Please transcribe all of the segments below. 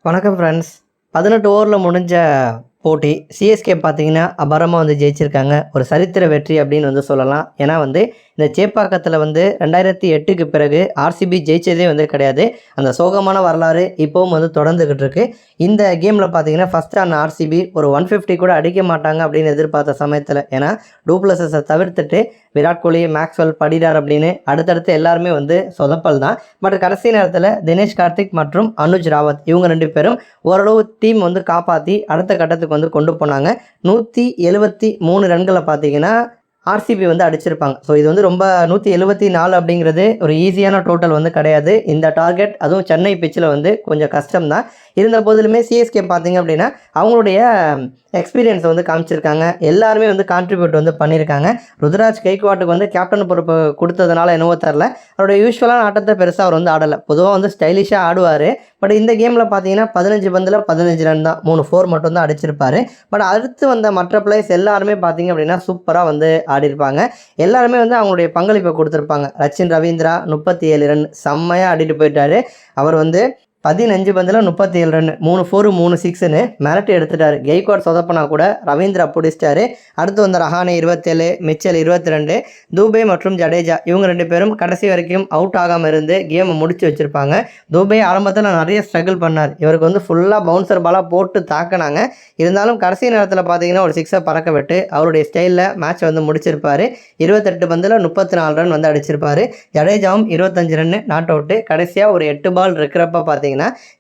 வணக்கம் ஃப்ரெண்ட்ஸ். 18 ஓவரில் முடிஞ்ச போட்டி சிஎஸ்கே பார்த்தீங்கன்னா அபாரமாக வந்து ஜெயிச்சிருக்காங்க. ஒரு சரித்திர வெற்றி அப்படின்னு வந்து சொல்லலாம். ஏன்னா வந்து இந்த சேப்பாக்கத்தில் வந்து 2008க்கு பிறகு ஆர்சிபி ஜெயிச்சதே வந்து கிடையாது. அந்த சோகமான வரலாறு இப்போவும் வந்து தொடர்ந்துக்கிட்டு இருக்கு. இந்த கேமில் பார்த்தீங்கன்னா ஃபஸ்ட்டு அந்த ஆர்சிபி ஒரு 150 கூட அடிக்க மாட்டாங்க அப்படின்னு எதிர்பார்த்த சமயத்தில், ஏன்னா டூப்ளஸஸை தவிர்த்துட்டு விராட் கோலி, மேக்ஸ்வெல், படிடார் அப்படின்னு அடுத்தடுத்து எல்லாருமே வந்து சொதப்பல் தான். பட் கடைசி நேரத்தில் தினேஷ் கார்த்திக் மற்றும் அனுஜ் ராவத் இவங்க 2 பேரும் ஓரளவு டீம் வந்து காப்பாற்றி அடுத்த கட்டத்துக்கு வந்து கொண்டு போனாங்க. 173 ரன்களை பார்த்தீங்கன்னா ஆர்சிபி வந்து அடிச்சிருப்பாங்க. ஸோ இது வந்து ரொம்ப 174 அப்படிங்கிறது ஒரு ஈஸியான டோட்டல் வந்து கிடையாது. இந்த டார்கெட் அதுவும் சென்னை பிச்சில் வந்து கொஞ்சம் கஷ்டம் தான். இருந்த போதிலுமே சிஎஸ்கே பார்த்தீங்க அப்படின்னா அவங்களுடைய எக்ஸ்பீரியன்ஸை வந்து காமிச்சிருக்காங்க. எல்லாருமே வந்து கான்ட்ரிபியூட் வந்து பண்ணியிருக்காங்க. ருத்ராஜ் கெய்க்வாட்டுக்கு வந்து கேப்டன் பொறுப்பு கொடுத்ததுனால என்னவோ தெரில, அவருடைய யூஸ்வலான ஆட்டத்தை பெருசாக அவர் வந்து ஆடலை. பொதுவாக வந்து ஸ்டைலிஷாக ஆடுவார். பட் இந்த கேமில் பார்த்தீங்கன்னா 15 பந்தில் 15 ரன் தான், 3 4 மட்டும் தான் அடிச்சிருப்பார். பட் அடுத்து வந்த மற்ற பிளேயர்ஸ் எல்லாருமே பார்த்தீங்க அப்படின்னா சூப்பராக வந்து ஆடிருப்பாங்க. எல்லாருமே வந்து அவங்களுடைய பங்களிப்பை கொடுத்துருப்பாங்க. ரச்சின் ரவீந்திரா 37 ரன் செம்மையாக ஆடிட்டு போயிட்டார். அவர் வந்து 15 பந்தில் 37 ரன், 3 4 3 6ன்னு மிரட்டி எடுத்துட்டார். கெய்க்வாட் சொதப்பினா கூட ரவீந்திரா பிடிச்சிட்டாரு. அடுத்து வந்த ரஹானே 27, மிச்சல் 22, தூபே மற்றும் ஜடேஜா இவங்க 2 பேரும் கடைசி வரைக்கும் அவுட் ஆகாமல் இருந்து கேமை முடிச்சு வச்சுருப்பாங்க. தூபே ஆரம்பத்தில் நிறைய ஸ்ட்ரகிள் பண்ணார். இவருக்கு வந்து ஃபுல்லாக பவுன்சர் பாலாக போட்டு தாக்கினாங்க. இருந்தாலும் கடைசி நேரத்தில் பார்த்தீங்கன்னா ஒரு 6 பறக்க விட்டு அவருடைய ஸ்டைலில் மேட்ச் வந்து முடிச்சிருப்பார். 28 பந்தில் 34 ரன் வந்து அடிச்சிருப்பார். ஜடேஜாவும் 25 ரன் நாட் அவுட்டு. கடைசியாக ஒரு 8 பால் இருக்கிறப்ப பார்த்தீங்கன்னா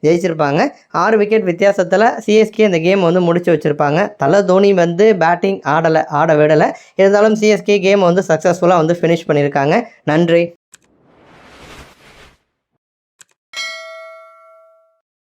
ஜெயிச்சிருப்பாங்க. 6 விக்கெட் வித்தியாசத்தில் சிஎஸ்கே இந்த கேம் வந்து முடிச்சு வச்சுருப்பாங்க. தலை தோனி வந்து பேட்டிங் ஆட விடலை. இருந்தாலும் சிஎஸ்கே கேம் வந்து சக்ஸஸ்ஃபுல்லாக வந்து ஃபினிஷ் பண்ணியிருக்காங்க. நன்றி.